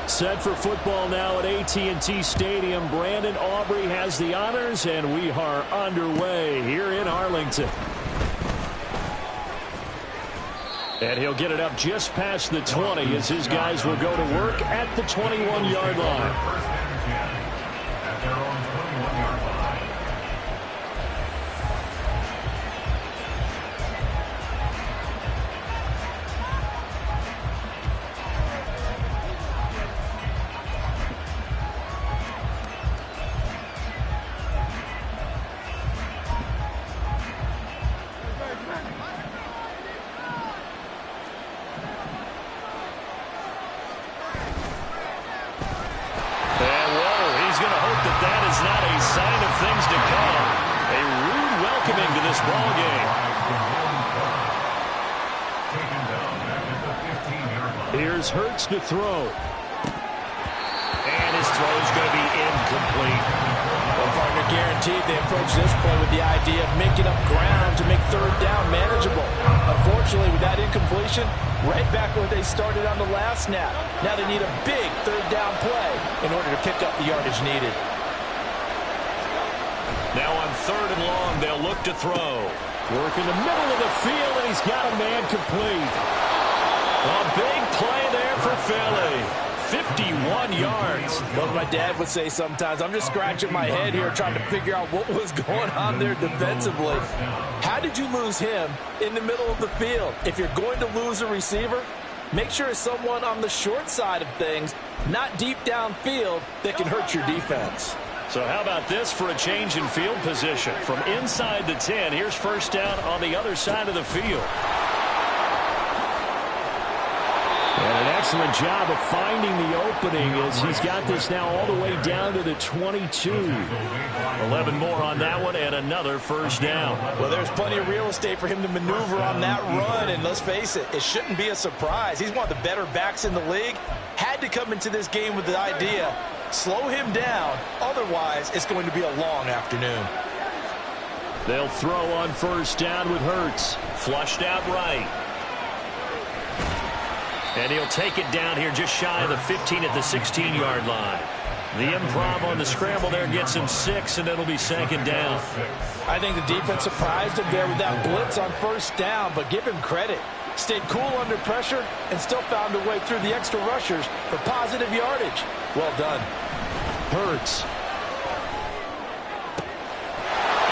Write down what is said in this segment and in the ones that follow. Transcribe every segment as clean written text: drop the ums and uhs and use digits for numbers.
Set for football now at AT&T Stadium. Brandon Aubrey has the honors, and we are underway here in Arlington. And he'll get it up just past the 20 as his guys will go to work at the 21-yard line. Here's Hurts to throw. And his throw is going to be incomplete. Well, partner, guaranteed they approach this play with the idea of making up ground to make third down manageable. Unfortunately, with that incompletion, right back where they started on the last snap. Now they need a big third down play in order to pick up the yardage needed. Now on third and long, they'll look to throw. Work in the middle of the field, and he's got a man complete. A big play there for Philly. 51 yards. Well, my dad would say sometimes, I'm just scratching my head here trying to figure out what was going on there defensively. How did you lose him in the middle of the field? If you're going to lose a receiver, make sure it's someone on the short side of things, not deep downfield, that can hurt your defense. So how about this for a change in field position? From inside the 10, here's first down on the other side of the field. And an excellent job of finding the opening as he's got this now all the way down to the 22. 11 more on that one and another first down. Well, there's plenty of real estate for him to maneuver on that run, and let's face it, it shouldn't be a surprise. He's one of the better backs in the league. Had to come into this game with the idea, slow him down, otherwise it's going to be a long afternoon. They'll throw on first down with Hurts. Flushed out right. And he'll take it down here just shy of the 15 at the 16-yard line. The improv on the scramble there gets him 6, and it'll be second down. I think the defense surprised him there with that blitz on first down, but give him credit. Stayed cool under pressure and still found a way through the extra rushers for positive yardage. Well done. Hurts.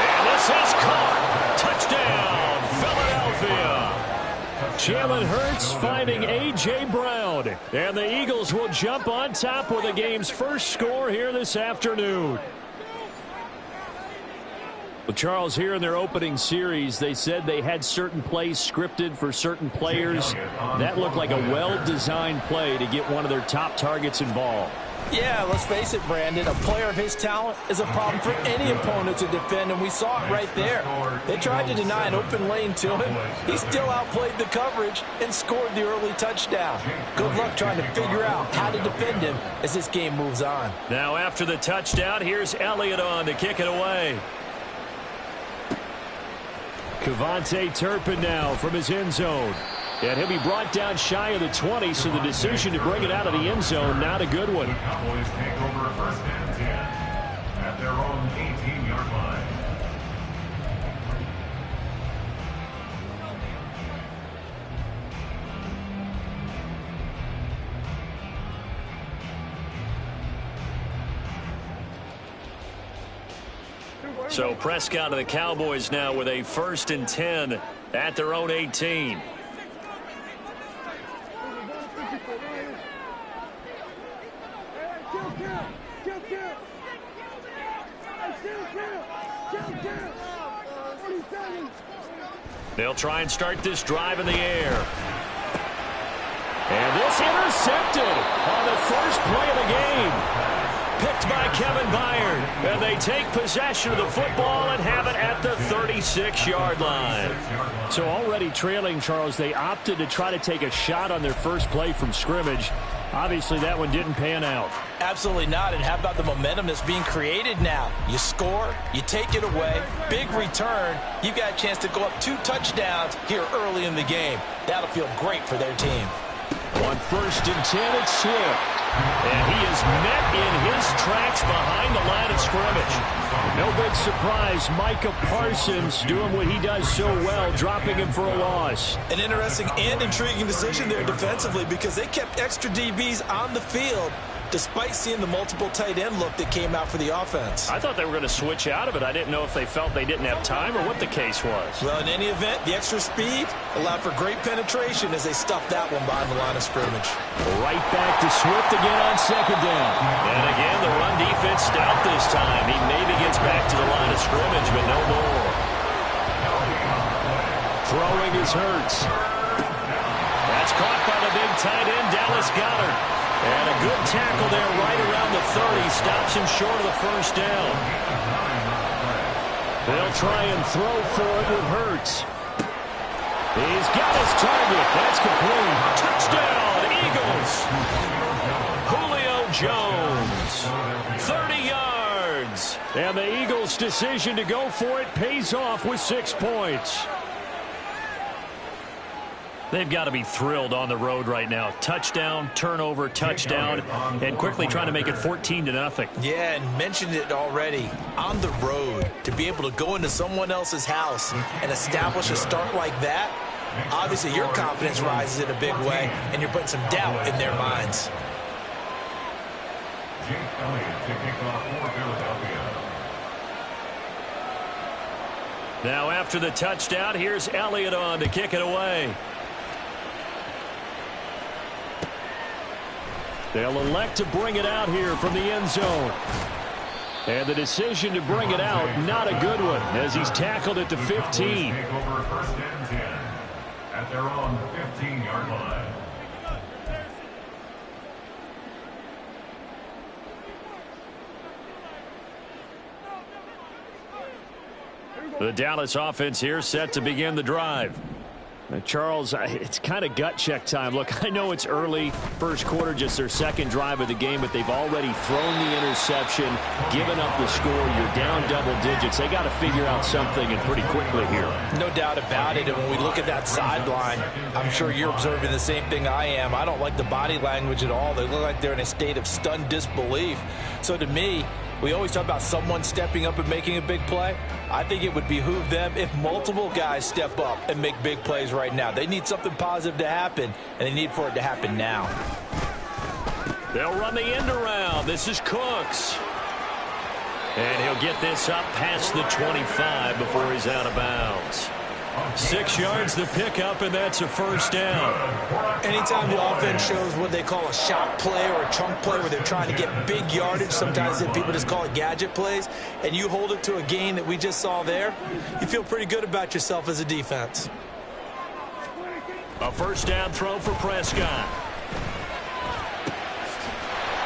And this is caught. Touchdown, Philadelphia. Jalen Hurts finding A.J. Brown. And the Eagles will jump on top with the game's first score here this afternoon. Well, Charles, here in their opening series, they said they had certain plays scripted for certain players. That looked like a well-designed play to get one of their top targets involved. Yeah, let's face it, Brandon. A player of his talent is a problem for any opponent to defend, and we saw it right there. They tried to deny an open lane to him. He still outplayed the coverage and scored the early touchdown. Good luck trying to figure out how to defend him as this game moves on. Now after the touchdown, here's Elliott on to kick it away. Kevontae Turpin now from his end zone. And he'll be brought down shy of the 20, so the decision to bring it out of the end zone, not a good one. Cowboys take over first and 10 at their own 18-yard line. So Prescott and the Cowboys now with a first and 10 at their own 18. They'll try and start this drive in the air. And this intercepted on the first play of the game. Picked by Kevin Byard. And they take possession of the football and have it at the 36-yard line. So already trailing, Charles, they opted to try to take a shot on their first play from scrimmage. Obviously, that one didn't pan out. Absolutely not. And how about the momentum that's being created now? You score, you take it away, big return. You've got a chance to go up 2 touchdowns here early in the game. That'll feel great for their team. On first and 10, it's Swift. And he is met in his tracks behind the line of scrimmage. No big surprise, Micah Parsons doing what he does so well, dropping him for a loss. An interesting and intriguing decision there defensively because they kept extra DBs on the field despite seeing the multiple tight end look that came out for the offense. I thought they were going to switch out of it. I didn't know if they felt they didn't have time or what the case was. Well, in any event, the extra speed allowed for great penetration as they stuffed that one behind the line of scrimmage. Right back to Swift again on second down. And again, the run defense stout this time. He maybe gets back to the line of scrimmage, but no more. Throwing is Hurts. That's caught by the big tight end, Dallas Goedert. And a good tackle there right around the 30. Stops him short of the first down. They'll try and throw for it with Hurts. He's got his target. That's complete. Touchdown, Eagles. Julio Jones. 30 yards. And the Eagles' decision to go for it pays off with 6 points. They've got to be thrilled on the road right now. Touchdown, turnover, touchdown, and quickly trying to make it 14-0. Yeah, and mentioned it already. On the road, to be able to go into someone else's house and establish a start like that, obviously your confidence rises in a big way, and you're putting some doubt in their minds. Now after the touchdown, here's Elliott on to kick it away. They'll elect to bring it out here from the end zone. And the decision to bring it out, not a good one, as he's tackled at the 15. Take over first and 10 at their own 15-yard line. The Dallas offense here set to begin the drive. Charles, it's kind of gut check time. Look, I know it's early, first quarter, just their second drive of the game, but they've already thrown the interception, given up the score. You're down double digits. They got to figure out something, and pretty quickly here. No doubt about it, and when we look at that sideline, I'm sure you're observing the same thing I am. I don't like the body language at all. They look like they're in a state of stunned disbelief. So to me, we always talk about someone stepping up and making a big play. I think it would behoove them if multiple guys step up and make big plays right now. They need something positive to happen, and they need for it to happen now. They'll run the end around. This is Cooks. And he'll get this up past the 25 before he's out of bounds. 6 yards the pickup, and that's a first down. Anytime the offense shows what they call a shot play or a chunk play where they're trying to get big yardage, sometimes people just call it gadget plays, and you hold it to a gain that we just saw there, you feel pretty good about yourself as a defense. A first down throw for Prescott.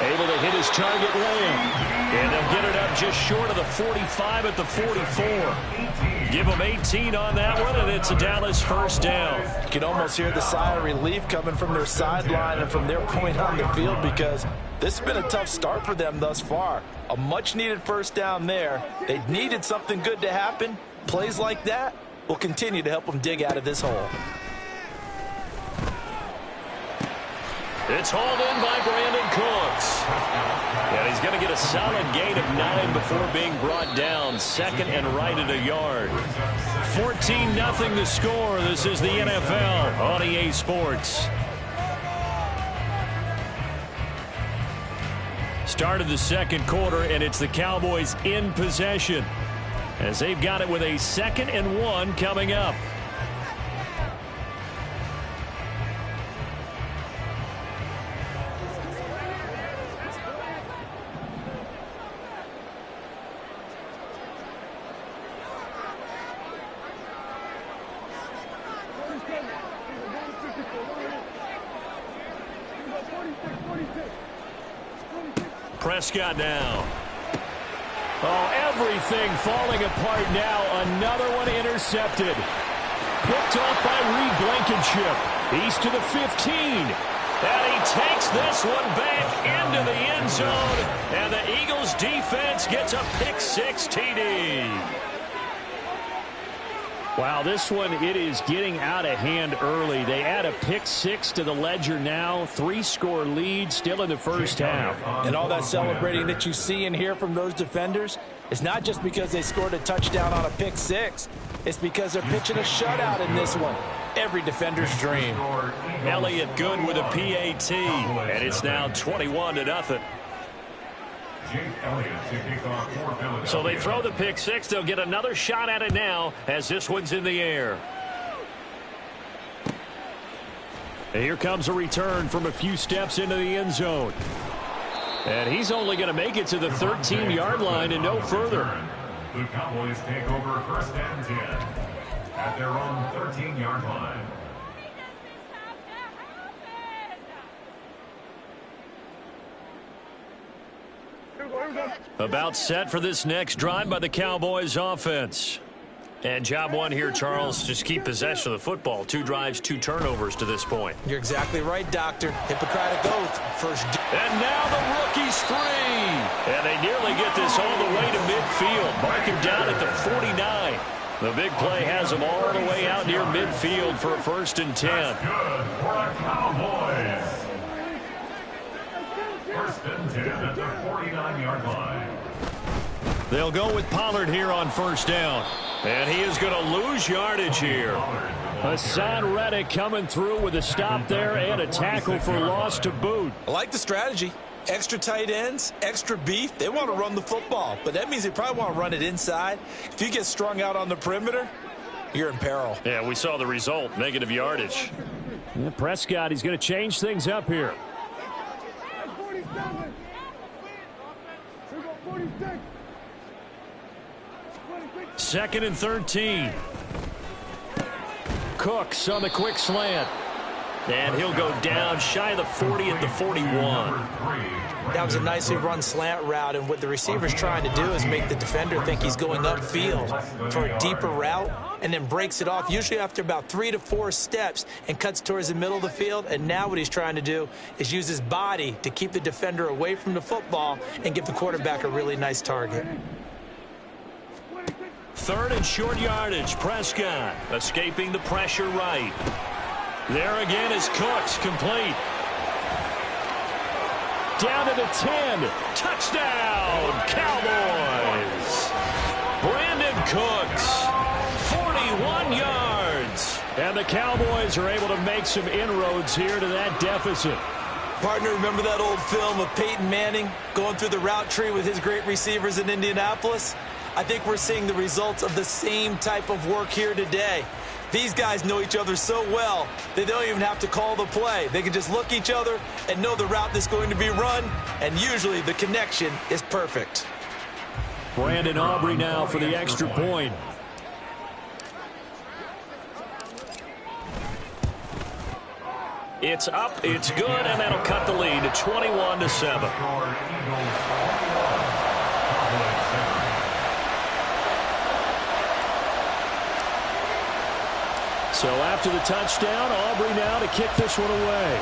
Able to hit his target lane. And they'll get it up just short of the 45 at the 44. Give them 18 on that one, and it's a Dallas first down. You can almost hear the sigh of relief coming from their sideline and from their point on the field because this has been a tough start for them thus far. A much-needed first down there. They needed something good to happen. Plays like that will continue to help them dig out of this hole. It's hauled in by Brandon Cooks. And he's going to get a solid gain of 9 before being brought down. Second and right at a yard. 14-0 the score. This is the NFL on EA Sports. Start of the second quarter, and it's the Cowboys in possession as they've got it with a 2nd and 1 coming up. Prescott now. Oh, everything falling apart now. Another one intercepted. Picked off by Reed Blankenship. He's to the 15. And he takes this one back into the end zone. And the Eagles defense gets a pick 6 TD. Wow, this one, it is getting out of hand early. They add a pick 6 to the ledger now. 3-score lead still in the first half. And all that celebrating that you see and hear from those defenders, it's not just because they scored a touchdown on a pick 6. It's because they're pitching a shutout in this one. Every defender's dream. Elliott good with a PAT, and it's now 21-0. So they throw the pick 6. They'll get another shot at it now as this one's in the air. And here comes a return from a few steps into the end zone. And he's only going to make it to the 13-yard line and no further. The Cowboys take over 1st and 10 at their own 13-yard line. About set for this next drive by the Cowboys offense. And job one here, Charles, just keep possession of the football. 2 drives, 2 turnovers to this point. You're exactly right, Doctor. Hippocratic oath. First. And now the rookie's free. And they nearly get this all the way to midfield. Mark him down at the 49. The big play has them all the way out near midfield for a 1st and 10. That's good for the Cowboys. 1st and 10 at the 49-yard line. They'll go with Pollard here on 1st down. And he is going to lose yardage here. Hassan Reddick coming through with a stop there and a tackle for loss to boot. I like the strategy. Extra tight ends, extra beef. They want to run the football, but that means they probably want to run it inside. If you get strung out on the perimeter, you're in peril. Yeah, we saw the result, negative yardage. Yeah, Prescott, he's going to change things up here. 2nd and 13. Cooks on the quick slant. And he'll go down shy of the 40 at the 41. That was a nicely run slant route, and what the receiver's trying to do is make the defender think he's going upfield for a deeper route and then breaks it off, usually after about 3 to 4 steps, and cuts towards the middle of the field. And now what he's trying to do is use his body to keep the defender away from the football and give the quarterback a really nice target. 3rd and short yardage. Prescott escaping the pressure right. There again is Cooks, complete. Down to the 10. Touchdown, Cowboys. Brandon Cooks, 41 yards. And the Cowboys are able to make some inroads here to that deficit. Partner, remember that old film of Peyton Manning going through the route tree with his great receivers in Indianapolis? I think we're seeing the results of the same type of work here today. These guys know each other so well that they don't even have to call the play. They can just look each other and know the route that's going to be run, and usually the connection is perfect. Brandon Aubrey now for the extra point. It's up, it's good, and that'll cut the lead to 21-7. So after the touchdown, Aubrey now to kick this one away.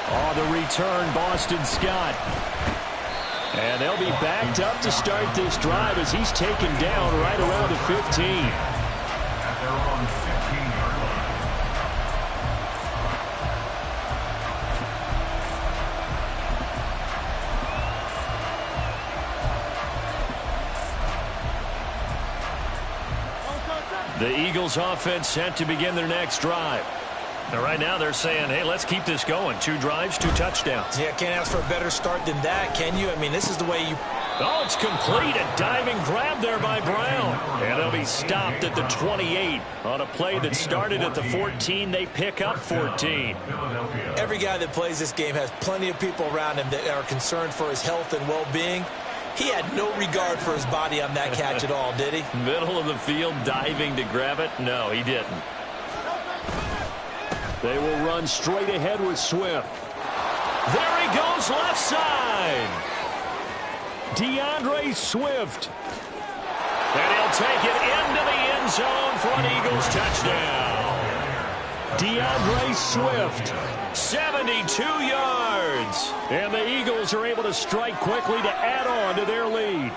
Oh, the return, Boston Scott. And they'll be backed up to start this drive as he's taken down right around the 15. At their own 15-yard line. The Eagles offense set to begin their next drive. And right now they're saying, hey, let's keep this going. 2 drives, 2 touchdowns. Yeah, can't ask for a better start than that, can you? I mean, this is the way you... Oh, it's complete. A diving grab there by Brown. And they'll be stopped at the 28. On a play that started at the 14, they pick up 14. Every guy that plays this game has plenty of people around him that are concerned for his health and well-being. He had no regard for his body on that catch at all, did he? Middle of the field, diving to grab it? No, he didn't. They will run straight ahead with Swift. There he goes, left side. DeAndre Swift. And he'll take it into the end zone for an Eagles touchdown. DeAndre Swift, 72 yards. And the Eagles are able to strike quickly to add on to their lead.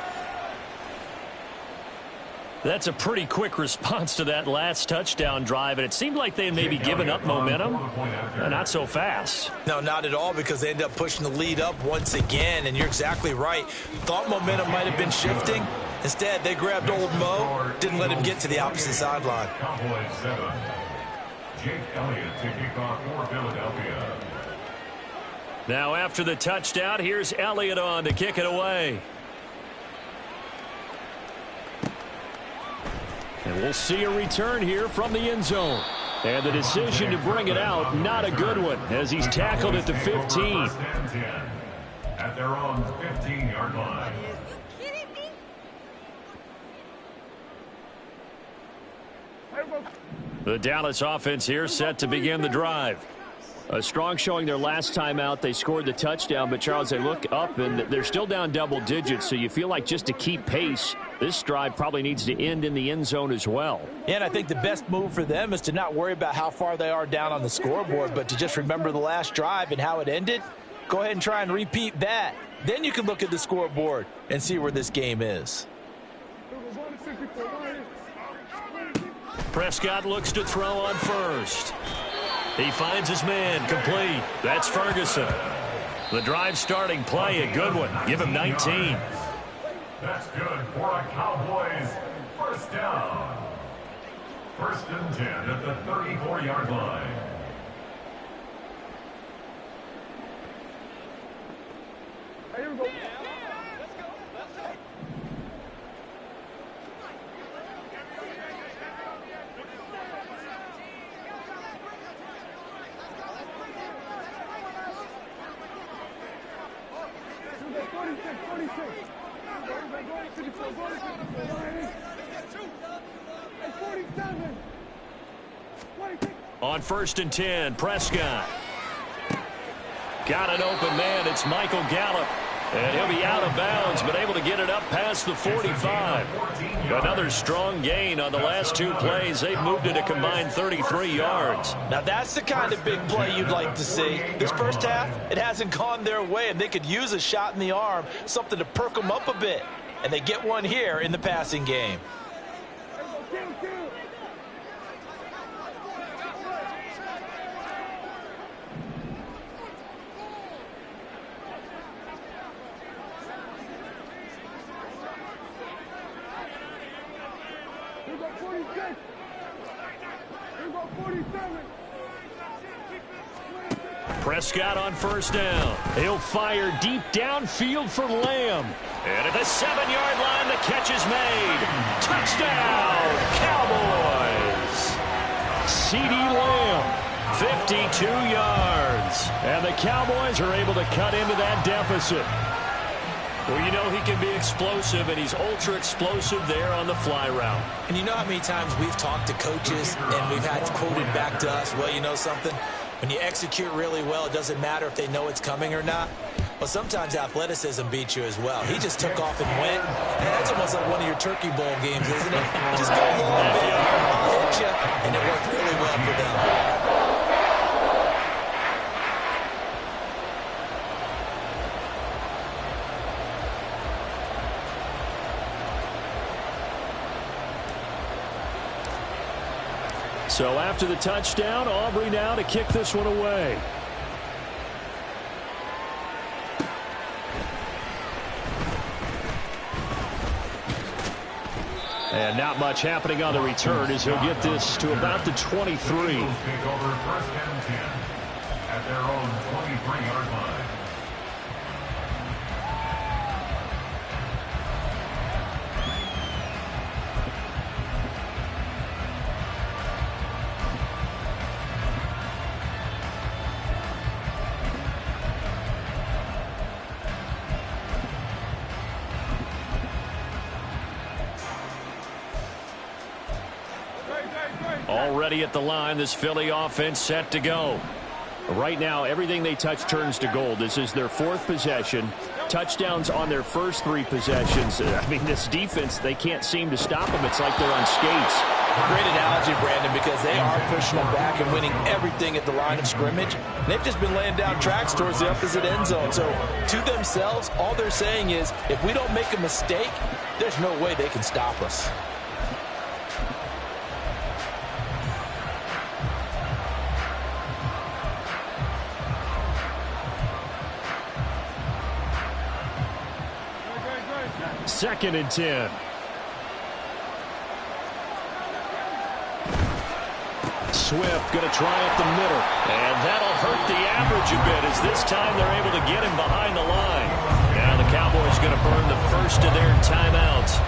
That's a pretty quick response to that last touchdown drive, and it seemed like they had maybe given up momentum. Not so fast. No, not at all, because they ended up pushing the lead up once again, and you're exactly right. Thought momentum might have been shifting. Instead, they grabbed old Mo, didn't let him get to the opposite sideline. Cowboys 7. Jake Elliott to kick off for Philadelphia. Now after the touchdown, here's Elliott on to kick it away. And we'll see a return here from the end zone. And the decision to bring it out, not a good one, as he's tackled at the 15. At their own 15-yard line. The Dallas offense here set to begin the drive. A strong showing their last time out. They scored the touchdown, but Charles, they look up and they're still down double digits, so you feel like just to keep pace, this drive probably needs to end in the end zone as well. Yeah, and I think the best move for them is to not worry about how far they are down on the scoreboard, but to just remember the last drive and how it ended. Go ahead and try and repeat that. Then you can look at the scoreboard and see where this game is. Prescott looks to throw on first. He finds his man, complete. That's Ferguson. The drive starting play, a good one. Give him 19. That's good for a Cowboys first down. 1st and 10 at the 34-yard line. Here we go. On 1st and 10, Prescott. Got an open man. It's Michael Gallup. And he'll be out of bounds, but able to get it up past the 45. Another strong gain on the last 2 plays. They've moved it a combined 33 yards. Now that's the kind of big play you'd like to see. This first half, it hasn't gone their way, and they could use a shot in the arm, something to perk them up a bit. And they get one here in the passing game. Prescott on 1st down. He'll fire deep downfield for Lamb. And at the 7-yard line, the catch is made. Touchdown, Cowboys. CeeDee Lamb, 52 yards. And the Cowboys are able to cut into that deficit. Well, you know he can be explosive, and he's ultra explosive there on the fly route. And you know how many times we've talked to coaches and we've had quoted back to us, well, you know something? When you execute really well, it doesn't matter if they know it's coming or not. But sometimes athleticism beats you as well. He just took off and went. And that's almost like one of your Turkey Bowl games, isn't it? Just go a little bit, I'll hit you, and it worked really well for them. So after the touchdown, Aubrey now to kick this one away. And not much happening on the return as he'll get this to about the 23. Take over 1st and 10 at their own 23-yard line. Already at the line, this Philly offense set to go. Right now, everything they touch turns to gold. This is their 4th possession. Touchdowns on their first 3 possessions. I mean, this defense, they can't seem to stop them. It's like they're on skates. Great analogy, Brandon, because they are pushing them back and winning everything at the line of scrimmage. They've just been laying down tracks towards the opposite end zone. So to themselves, all they're saying is, if we don't make a mistake, there's no way they can stop us. 2nd and 10. Swift going to try up the middle. And that'll hurt the average a bit as this time they're able to get him behind the line. Now the Cowboys going to burn the first of their timeouts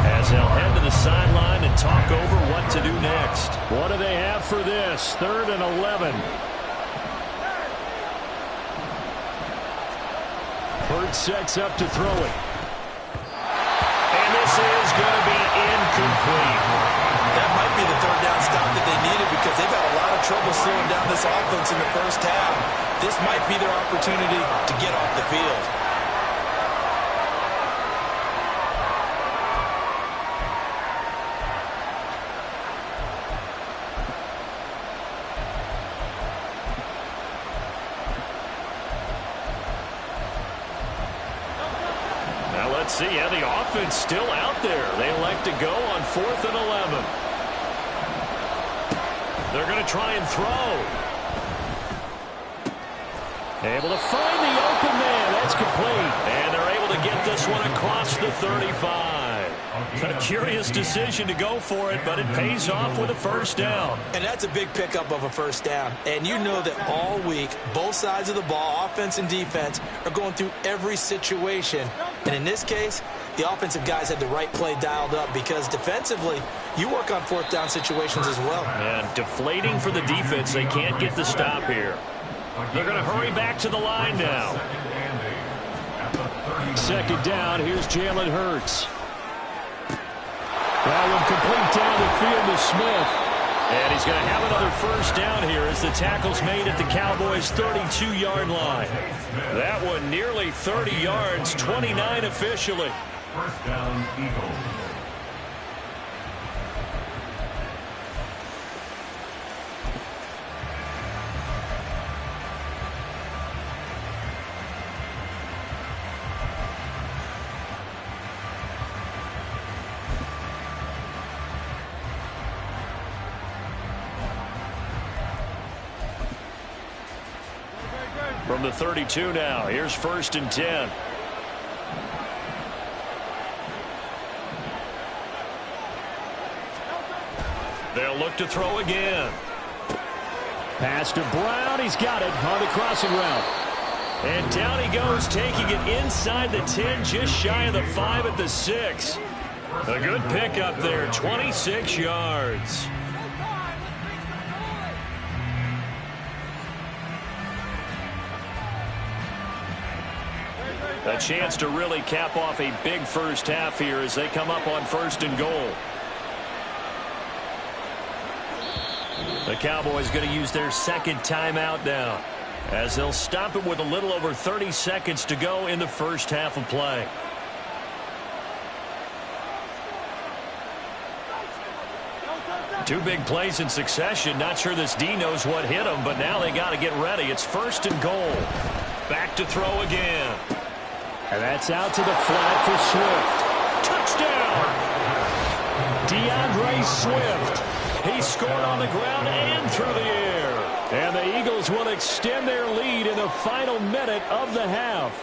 as they'll head to the sideline and talk over what to do next. What do they have for this? 3rd and 11. Hurts sets up to throw it. And this is going to be incomplete. That might be the 3rd down stop that they needed because they've had a lot of trouble slowing down this offense in the first half. This might be their opportunity to get off the field. See, yeah, the offense still out there. They elect to go on 4th and 11. They're going to try and throw. Able to find the open man. That's complete. And they're able to get this one across the 35. A curious decision to go for it, but it pays off with a 1st down. And that's a big pickup of a 1st down. And you know that all week, both sides of the ball, offense and defense, are going through every situation. And in this case, the offensive guys had the right play dialed up because defensively, you work on 4th down situations as well. And deflating for the defense. They can't get the stop here. They're going to hurry back to the line now. 2nd down. Here's Jalen Hurts. That one complete down the field to Smith. And he's going to have another 1st down here as the tackle's made at the Cowboys' 32-yard line. That one nearly 30 yards, 29 officially. 1st down, Eagles. From the 32 now, here's 1st and 10. They'll look to throw again. Pass to Brown. He's got it on the crossing route. And down he goes, taking it inside the 10, just shy of the 5 at the 6. A good pickup there, 26 yards. A chance to really cap off a big first half here as they come up on 1st and goal. The Cowboys going to use their 2nd timeout now as they'll stop it with a little over 30 seconds to go in the first half of play. Two big plays in succession. Not sure this D knows what hit him, but now they got to get ready. It's 1st and goal. Back to throw again. And that's out to the flat for Swift. Touchdown! DeAndre Swift. He scored on the ground and through the air. And the Eagles will extend their lead in the final minute of the half.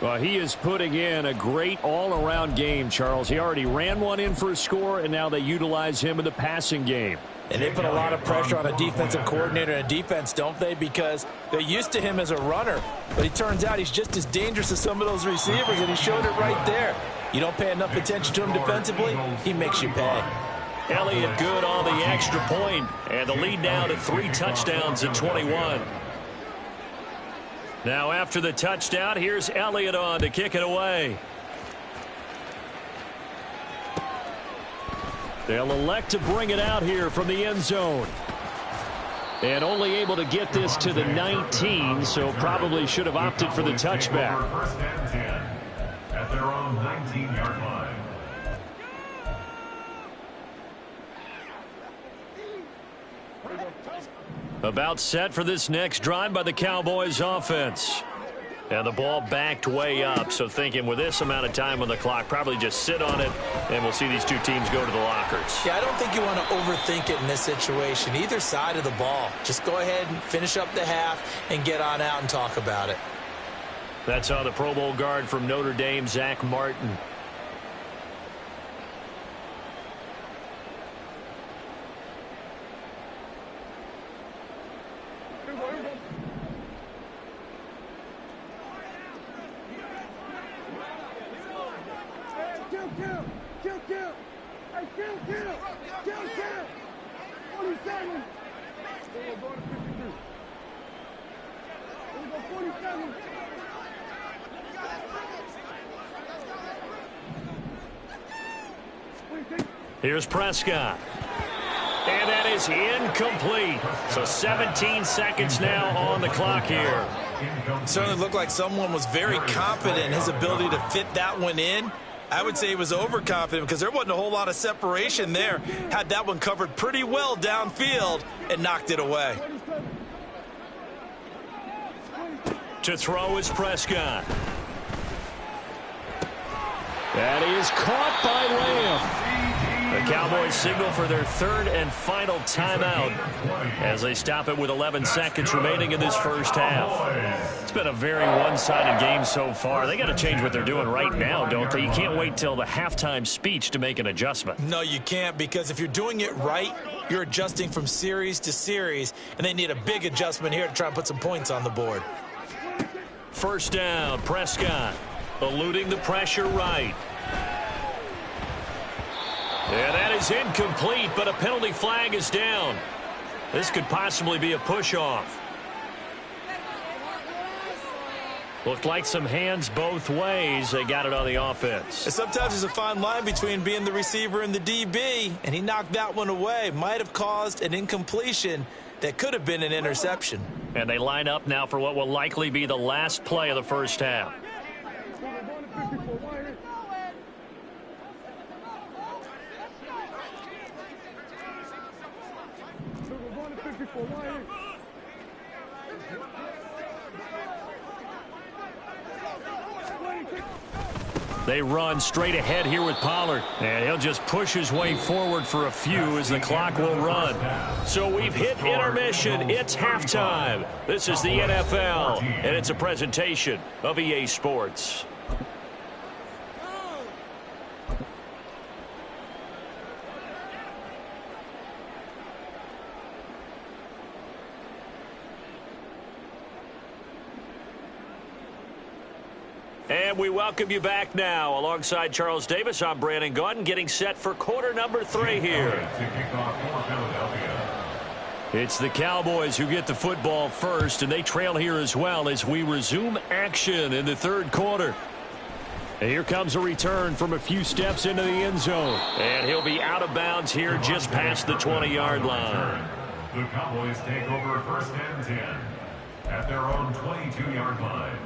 Well, he is putting in a great all-around game, Charles. He already ran one in for a score, and now they utilize him in the passing game. And they put a lot of pressure on a defensive coordinator and a defense, don't they? Because they're used to him as a runner. But it turns out he's just as dangerous as some of those receivers, and he showed it right there. You don't pay enough attention to him defensively, he makes you pay. Elliott good on the extra point, and the lead now to 3 touchdowns at 21. Now after the touchdown, here's Elliott on to kick it away. They'll elect to bring it out here from the end zone. And only able to get this to the 19, so probably should have opted for the touchback. 1st and 10 at their own 19-yard line. About set for this next drive by the Cowboys offense. And the ball backed way up, so thinking with this amount of time on the clock, probably just sit on it, and we'll see these two teams go to the lockers. Yeah, I don't think you want to overthink it in this situation, either side of the ball. Just go ahead and finish up the half and get on out and talk about it. That's on the Pro Bowl guard from Notre Dame, Zach Martin. Here's Prescott. And that is incomplete. So 17 seconds now on the clock here. Certainly looked like someone was very confident in his ability to fit that one in. I would say he was overconfident because there wasn't a whole lot of separation there. Had that one covered pretty well downfield and knocked it away. To throw is Prescott. That is caught by Lamb. The Cowboys signal for their third and final timeout as they stop it with 11 seconds remaining in this first half. It's been a very one-sided game so far. They got to change what they're doing right now, don't they? You can't wait till the halftime speech to make an adjustment. No, you can't, because if you're doing it right, you're adjusting from series to series, and they need a big adjustment here to try and put some points on the board. First down, Prescott eluding the pressure right. And that is incomplete, but a penalty flag is down. This could possibly be a push-off. Looked like some hands both ways. They got it on the offense. And sometimes there's a fine line between being the receiver and the DB, and he knocked that one away. Might have caused an incompletion that could have been an interception. And they line up now for what will likely be the last play of the first half. They run straight ahead here with Pollard. And he'll just push his way forward for a few as the clock will run. So we've hit intermission. It's halftime. This is the NFL, and it's a presentation of EA Sports. And we welcome you back now. Alongside Charles Davis, I'm Brandon Gaudin, getting set for quarter number 3 here. It's the Cowboys who get the football first, and they trail here as well as we resume action in the third quarter. And here comes a return from a few steps into the end zone. And he'll be out of bounds here just past the 20-yard line. The Cowboys take over first and 10 at their own 22-yard line.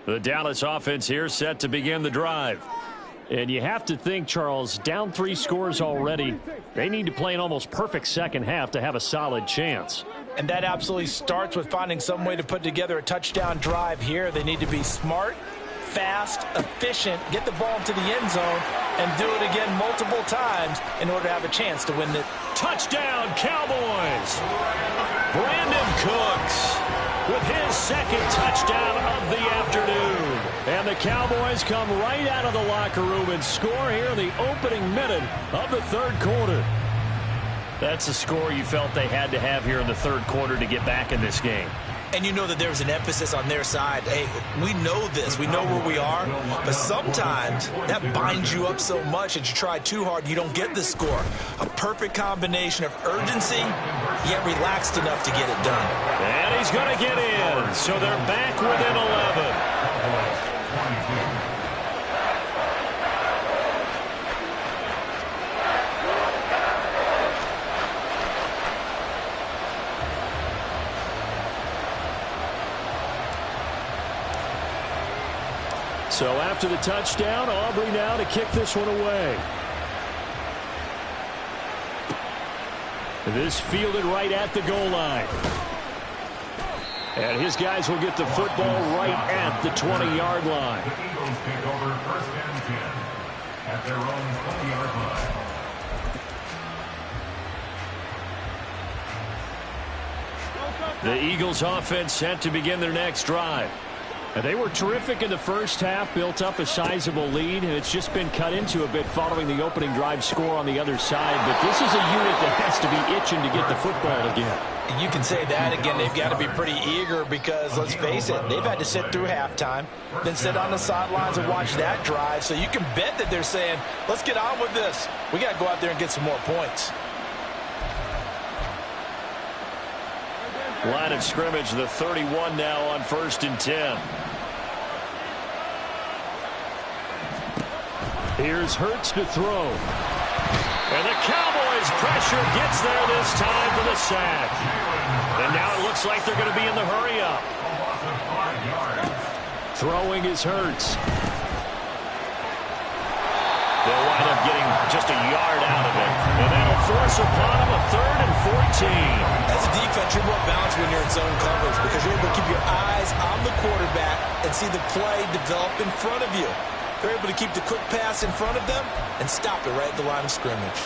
The Dallas offense here set to begin the drive. And you have to think, Charles, down 3 scores already. They need to play an almost perfect second half to have a solid chance. And that absolutely starts with finding some way to put together a touchdown drive here. They need to be smart, fast, efficient, get the ball into the end zone, and do it again multiple times in order to have a chance to win the touchdown, Cowboys. Brandon Cooks with his second touchdown of the afternoon. And the Cowboys come right out of the locker room and score here in the opening minute of the third quarter. That's a score you felt they had to have here in the third quarter to get back in this game. And you know that there's an emphasis on their side. Hey, we know this. We know where we are. But sometimes that binds you up so much that you try too hard, you don't get the score. A perfect combination of urgency, yet relaxed enough to get it done. And he's going to get in. So they're back within 11. So after the touchdown, Aubrey now to kick this one away. This fielded right at the goal line. And his guys will get the football right at the 20-yard line. at their own 20-yard line. The Eagles offense set to begin their next drive. They were terrific in the first half, built up a sizable lead, and it's just been cut into a bit following the opening drive score on the other side. But this is a unit that has to be itching to get the football again. You can say that again. They've got to be pretty eager because, let's face it, they've had to sit through halftime, then sit on the sidelines and watch that drive. So you can bet that they're saying, let's get on with this. We got to go out there and get some more points. Line of scrimmage, the 31 now on 1st and 10. Here's Hurts to throw. And the Cowboys' pressure gets there this time for the sack. And now it looks like they're going to be in the hurry-up. Throwing is Hurts. They'll wind up getting just a yard out of it. And that'll force upon them a 3rd and 14. As a defense, you're more balanced when you're in zone coverage because you're able to keep your eyes on the quarterback and see the play develop in front of you. They're able to keep the quick pass in front of them and stop it right at the line of scrimmage.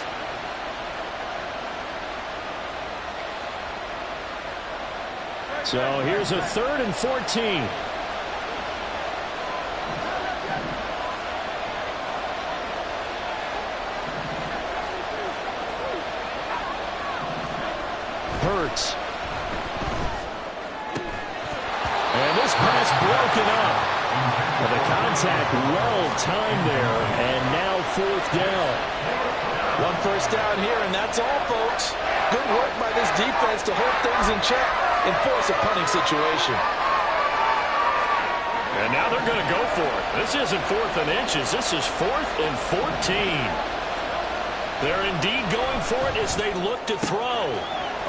So here's a 3rd and 14. Hurts. And this pass broken up. Well, the contact well timed there, and now 4th down. 1 first down here, and that's all, folks. Good work by this defense to hold things in check and force a punting situation. And now they're going to go for it. This isn't 4th and inches. This is 4th and 14. They're indeed going for it as they look to throw.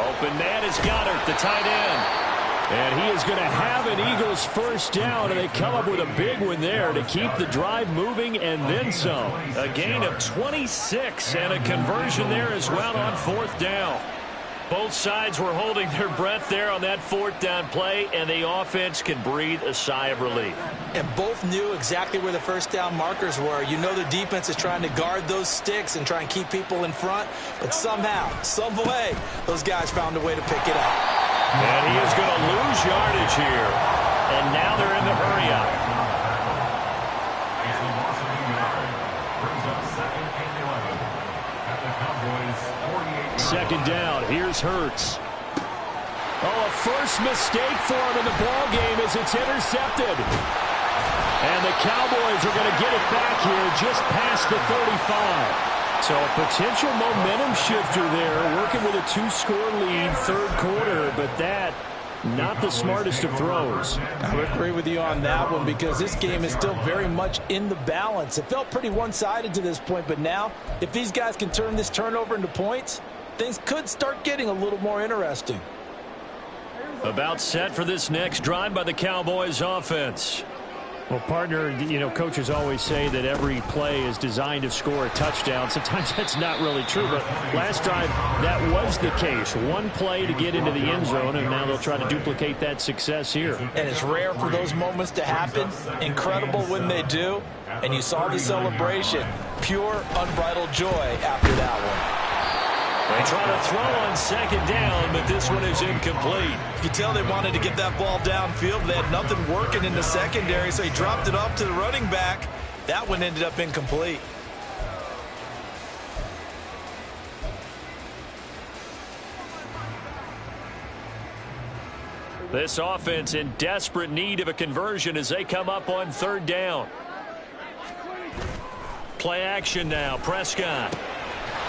Open man is Goddard, the tight end. And he is going to have an Eagles first down, and they come up with a big one there to keep the drive moving and then some. A gain of 26 and a conversion there as well on 4th down. Both sides were holding their breath there on that 4th down play, and the offense can breathe a sigh of relief. And both knew exactly where the first down markers were. You know the defense is trying to guard those sticks and try and keep people in front, but somehow, some way, those guys found a way to pick it up. And he is going to lose yardage here. And now they're in the hurry-up. Second down. Here's Hurts. Oh, a first mistake for him in the ball game as it's intercepted. And the Cowboys are going to get it back here just past the 35. So a potential momentum shifter there, working with a 2-score lead, 3rd quarter, but that not the smartest of throws. I would agree with you on that one because this game is still very much in the balance. It felt pretty one-sided to this point, but now if these guys can turn this turnover into points, things could start getting a little more interesting. About set for this next drive by the Cowboys offense. Well, partner, you know, coaches always say that every play is designed to score a touchdown. Sometimes that's not really true, but last drive, that was the case. One play to get into the end zone, and now they'll try to duplicate that success here. And it's rare for those moments to happen. Incredible when they do. And you saw the celebration. Pure, unbridled joy after that one. They try to throw on second down, but this one is incomplete. You can tell they wanted to get that ball downfield. They had nothing working in the secondary, so he dropped it off to the running back. That one ended up incomplete. This offense in desperate need of a conversion as they come up on 3rd down. Play action now. Prescott.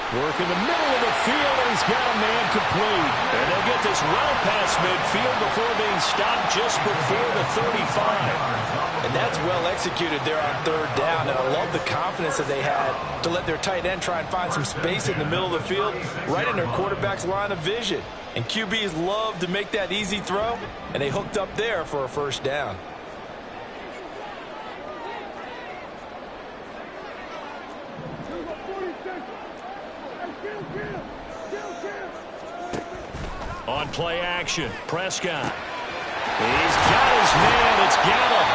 Work in the middle of the field, and he's got a man complete. And they'll get this well past midfield before being stopped just before the 35. And that's well executed there on 3rd down. And I love the confidence that they had to let their tight end try and find some space in the middle of the field, right in their quarterback's line of vision. And QBs love to make that easy throw, and they hooked up there for a first down. On play action, Prescott. He's got his man. It's Gallup.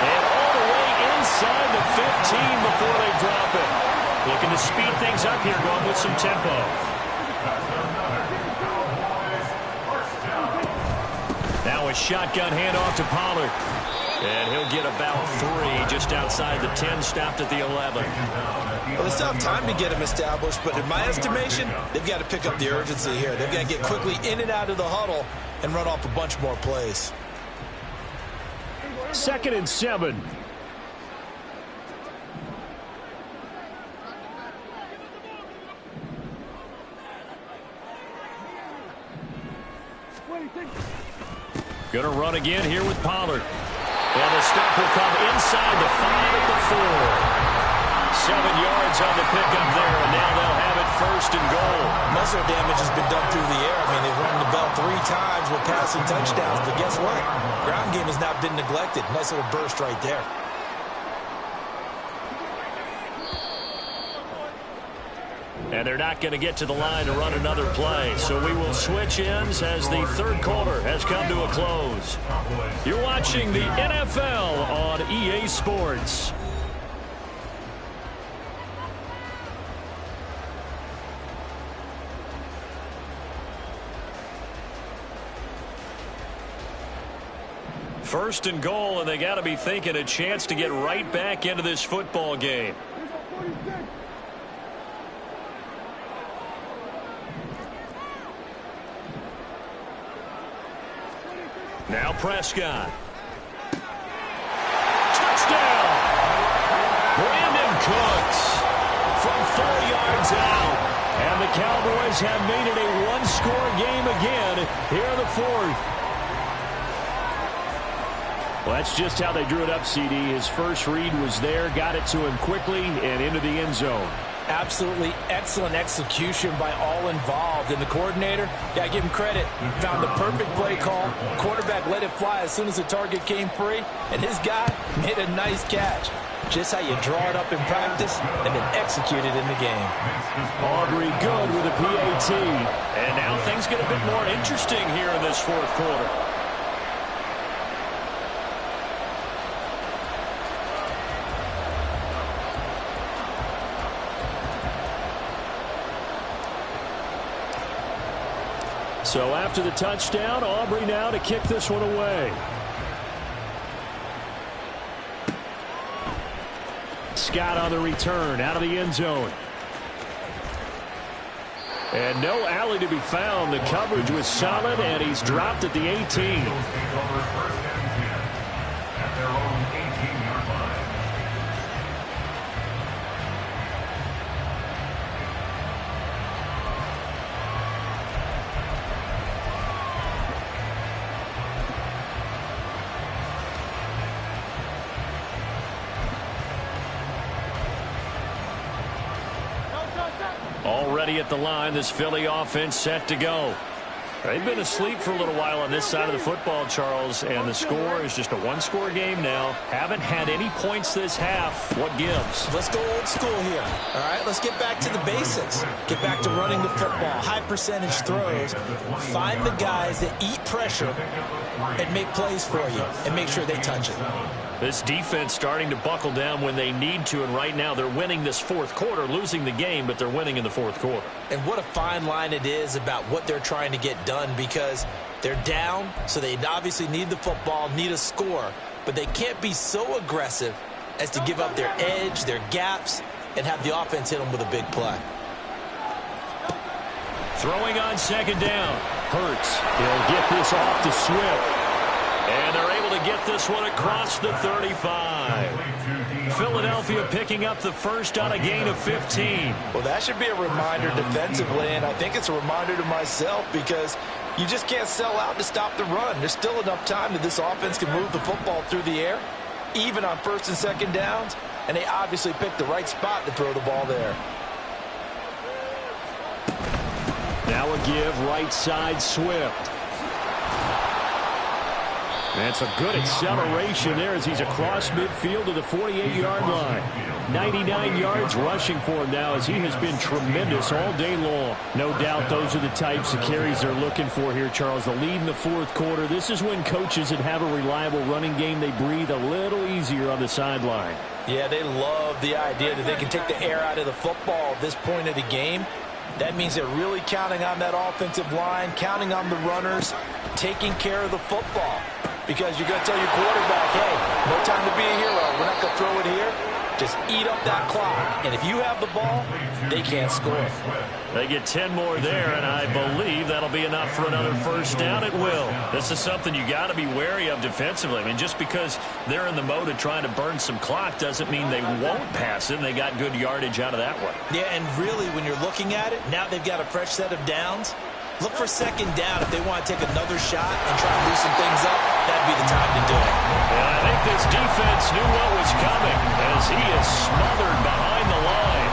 And all the way inside the 15 before they drop it. looking to speed things up here, going with some tempo. Now a shotgun handoff to Pollard. And he'll get about 3 just outside the 10, stopped at the 11. Well, they still have time to get him established, but in my estimation, they've got to pick up the urgency here. They've got to get quickly in and out of the huddle and run off a bunch more plays. 2nd and 7. Going to run again here with Pollard. And the stop will come inside the 5 at the 4. 7 yards on the pickup there, and now they'll have it 1st and goal. Most of their damage has been done through the air. I mean, they've rung the bell 3 times with passing touchdowns, but guess what? Ground game has not been neglected. Nice little burst right there. And they're not going to get to the line to run another play. So we will switch ends as the 3rd quarter has come to a close. You're watching the NFL on EA Sports. First and goal, and they got to be thinking a chance to get right back into this football game. Now Prescott. Touchdown! Brandon Cooks from 4 yards out. And the Cowboys have made it a one-score game again here in the 4th. Well, that's just how they drew it up, CD. His first read was there, got it to him quickly, and into the end zone. Absolutely excellent execution by all involved. And the coordinator, got to give him credit, found the perfect play call. Quarterback let it fly as soon as the target came free. And his guy made a nice catch. Just how you draw it up in practice and then execute it in the game. Aubrey good with a PAT. And now things get a bit more interesting here in this 4th quarter. So after the touchdown, Aubrey now to kick this one away. Scott on the return out of the end zone. And no alley to be found. The coverage was solid, and he's dropped at the 18. Already at the line, this Philly offense set to go. They've been asleep for a little while on this side of the football, Charles, and the score is just a one-score game now. Haven't had any points this half. What gives? Let's go old school here. All right, let's get back to the basics. Get back to running the football, high percentage throws. Find the guys that eat pressure and make plays for you and make sure they touch it. This defense starting to buckle down when they need to, and right now they're winning this 4th quarter, losing the game, but they're winning in the 4th quarter. And what a fine line it is about what they're trying to get done, because they're down, so they obviously need the football, need a score, but they can't be so aggressive as to give up their edge, their gaps, and have the offense hit them with a big play. Throwing on 2nd down. Hurts. He'll get this off to Swift. And they're able to get this one across the 35. Philadelphia picking up the first on a gain of 15. Well, that should be a reminder defensively, and I think it's a reminder to myself, because you just can't sell out to stop the run. There's still enough time that this offense can move the football through the air, even on 1st and 2nd downs, and they obviously picked the right spot to throw the ball there. Now a give right side Swift. That's a good acceleration there as he's across midfield to the 48-yard line. 99 yards rushing for him now as he has been tremendous all day long. No doubt those are the types of carries they're looking for here, Charles. The lead in the fourth quarter. This is when coaches that have a reliable running game, they breathe a little easier on the sideline. Yeah, they love the idea that they can take the air out of the football at this point of the game. That means they're really counting on that offensive line, counting on the runners, taking care of the football. Because you're going to tell your quarterback, hey, no time to be a hero. We're not going to throw it here. Just eat up that clock. And if you have the ball, they can't score. They get 10 more there, and I believe that'll be enough for another first down. It will. This is something you got to be wary of defensively. I mean, just because they're in the mode of trying to burn some clock doesn't mean they won't pass it, and they got good yardage out of that one. Yeah, and really, when you're looking at it, now they've got a fresh set of downs. Look for second down if they want to take another shot and try to loosen things up. That'd be the time to do it. And I think this defense knew what was coming as he is smothered behind the line.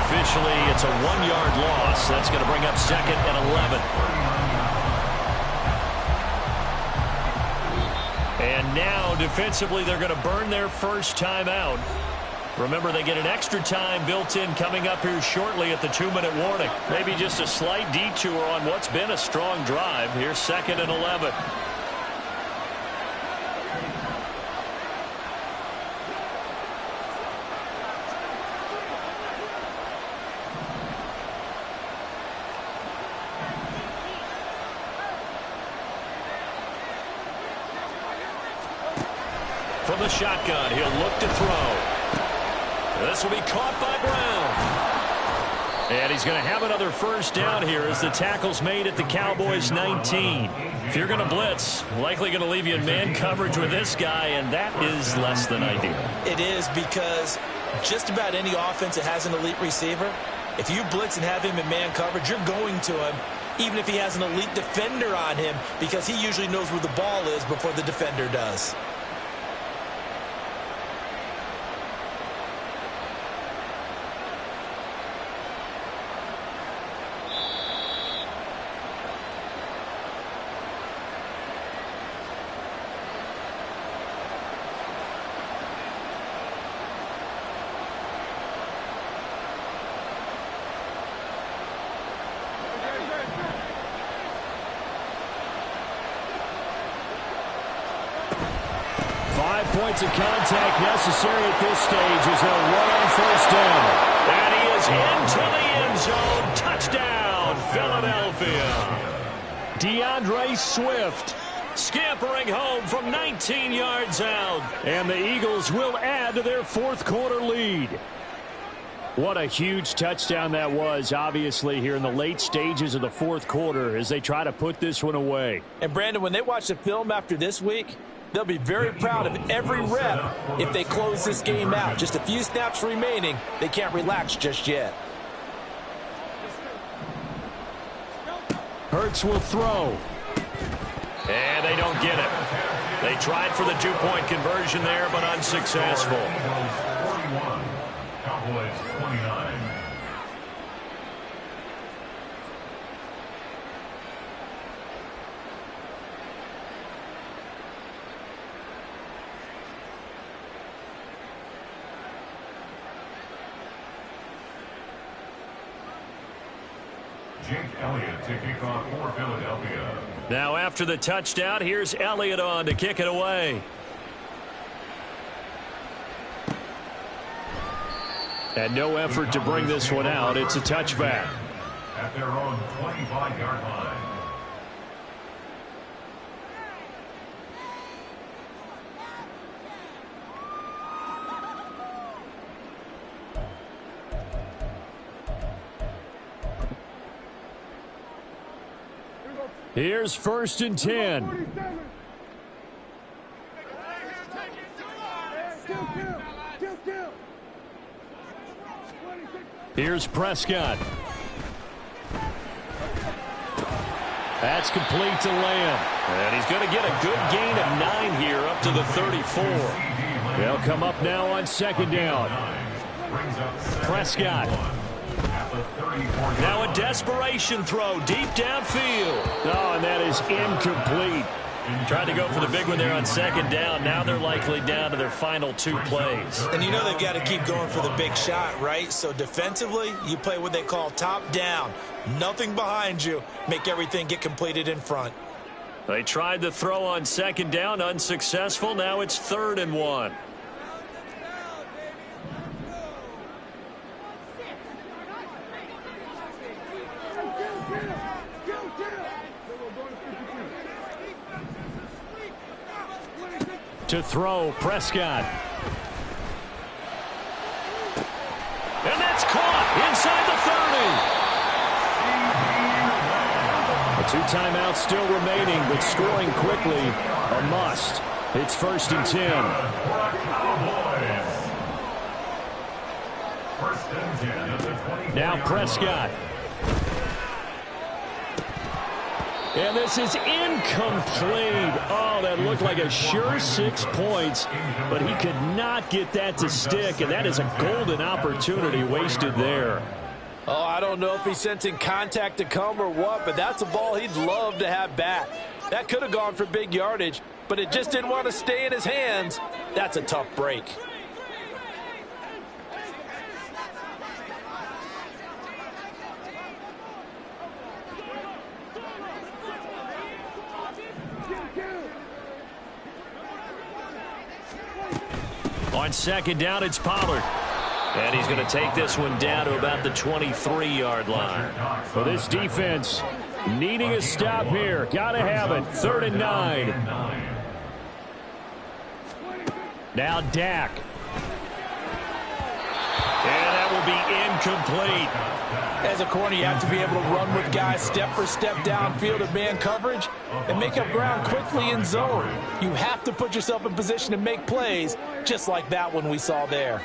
Officially, it's a 1-yard loss. That's going to bring up second and 11. And now, defensively, they're going to burn their first timeout. Remember, they get an extra time built in coming up here shortly at the 2-minute warning. Maybe just a slight detour on what's been a strong drive. Here's second and 11. From the shotgun, he'll look to throw. This will be caught by Brown. And he's going to have another first down here as the tackle's made at the Cowboys' 19. If you're going to blitz, likely going to leave you in man coverage with this guy, and that is less than ideal. It is, because just about any offense that has an elite receiver, if you blitz and have him in man coverage, you're going to him, even if he has an elite defender on him, because he usually knows where the ball is before the defender does. Points of contact necessary at this stage as they'll run on first down. And he is into the end zone. Touchdown, Philadelphia. DeAndre Swift scampering home from 19 yards out. And the Eagles will add to their fourth quarter lead. What a huge touchdown that was, obviously, here in the late stages of the fourth quarter as they try to put this one away. And, Brandon, when they watch the film after this week, they'll be very proud of every rep if they close this game out. Just a few snaps remaining. They can't relax just yet. Hurts will throw. And they don't get it. They tried for the two-point conversion there, but unsuccessful. 41, Cowboys 29. Jake Elliott to kick off for Philadelphia. Now after the touchdown, here's Elliott on to kick it away. And no effort to bring this one out. It's a touchback. At their own 25-yard line. Here's first and 10. Here's Prescott. That's complete to Lamb. And he's going to get a good gain of 9 here up to the 34. They'll come up now on second down. Prescott. Now a desperation throw deep downfield. Oh, and that is incomplete. Tried to go for the big one there on second down. Now they're likely down to their final 2 plays. And you know they've got to keep going for the big shot, right? So defensively, you play what they call top down. Nothing behind you. Make everything get completed in front. They tried to throw on second down, unsuccessful. Now it's 3rd and 1. To throw, Prescott. And that's caught inside the 30. 2 timeouts still remaining, but scoring quickly, a must. It's 1st and 10. Now Prescott. And this is incomplete. Oh, that looked like a sure 6 points, but he could not get that to stick, and that is a golden opportunity wasted there. Oh, I don't know if he's sensing contact to come or what, but that's a ball he'd love to have back. That could have gone for big yardage, but it just didn't want to stay in his hands. That's a tough break. On second down, it's Pollard. And he's going to take this one down to about the 23-yard line. For this defense, needing a stop here. Got to have it. 3rd and 9. Now Dak. And that will be incomplete. As a corner, you have to be able to run with guys step for step downfield of man coverage and make up ground quickly in zone. You have to put yourself in position to make plays, just like that one we saw there.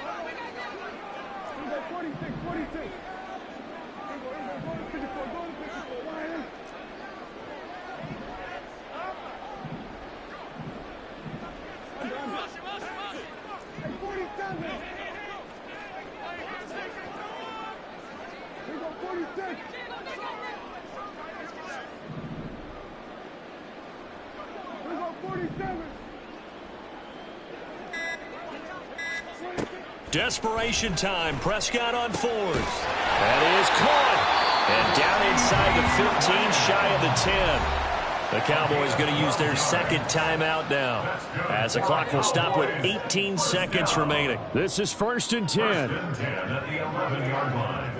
Desperation time. Prescott on 4th. That is caught. And down inside the 15, shy of the 10. The Cowboys going to use their 2nd timeout now, as the clock will stop with 18 seconds remaining. This is 1st and 10. 1st and 10 at the 11-yard line.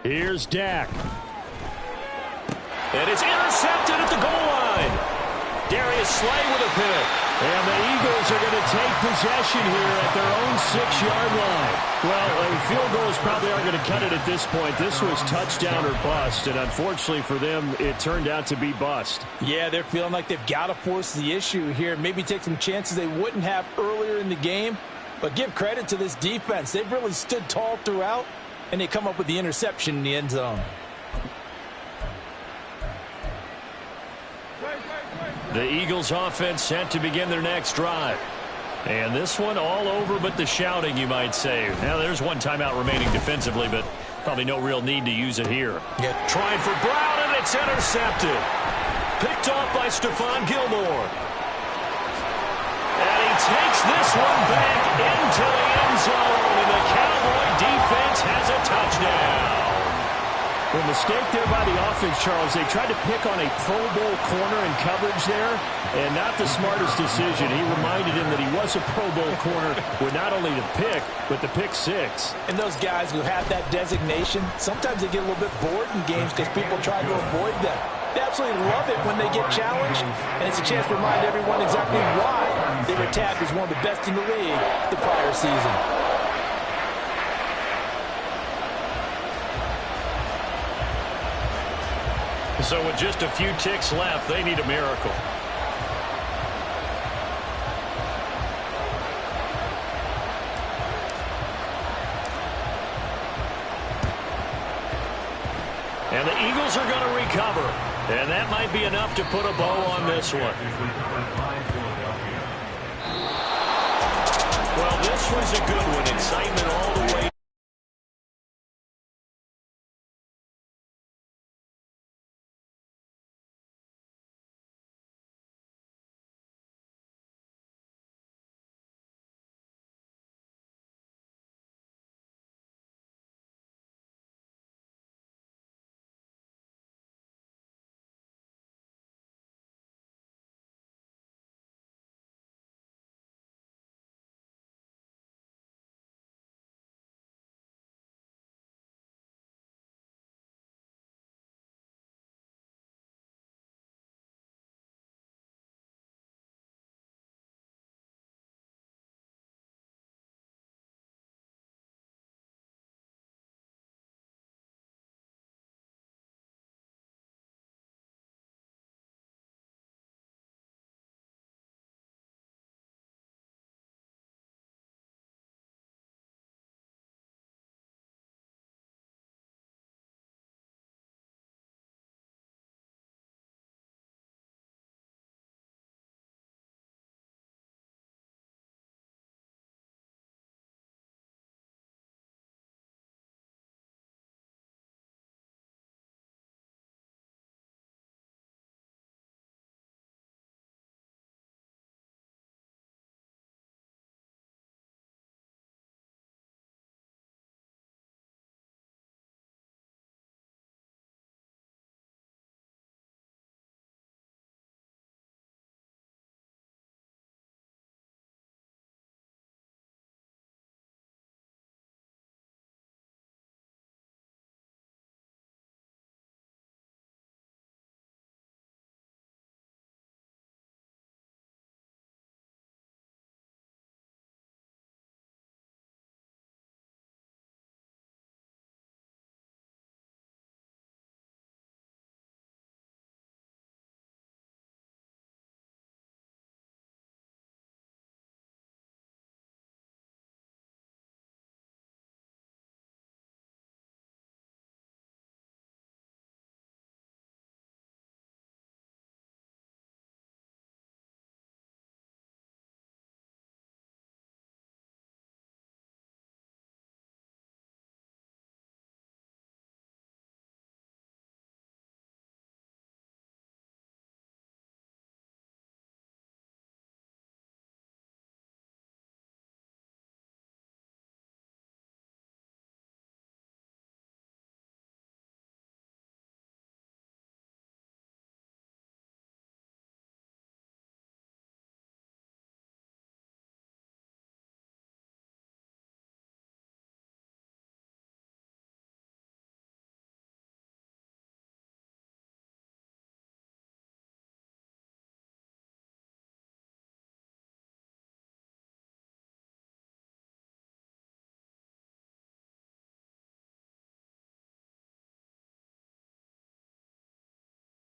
Here's Dak. And it's intercepted at the goal line. Darius Slay with a pick. And the Eagles are going to take possession here at their own 6-yard line. Well, field goals probably aren't going to cut it at this point. This was touchdown or bust, and unfortunately for them, it turned out to be bust. Yeah, they're feeling like they've got to force the issue here, maybe take some chances they wouldn't have earlier in the game. But give credit to this defense. They've really stood tall throughout, and they come up with the interception in the end zone. The Eagles offense set to begin their next drive. And this one all over but the shouting, you might say. Now, there's 1 timeout remaining defensively, but probably no real need to use it here. Yeah. Trying for Brown, and it's intercepted. Picked off by Stephon Gilmore. And he takes this one back into the end zone, and the Cowboy defense has a touchdown. The mistake there by the offense, Charles, they tried to pick on a Pro Bowl corner in coverage there, and not the smartest decision. He reminded him that he was a Pro Bowl corner with not only the pick, but the pick 6. And those guys who have that designation, sometimes they get a little bit bored in games because people try to avoid them. They absolutely love it when they get challenged, and it's a chance to remind everyone exactly why they were tagged as one of the best in the league the prior season. So with just a few ticks left, they need a miracle. And the Eagles are going to recover. And that might be enough to put a bow on this one. Well, this was a good one. Excitement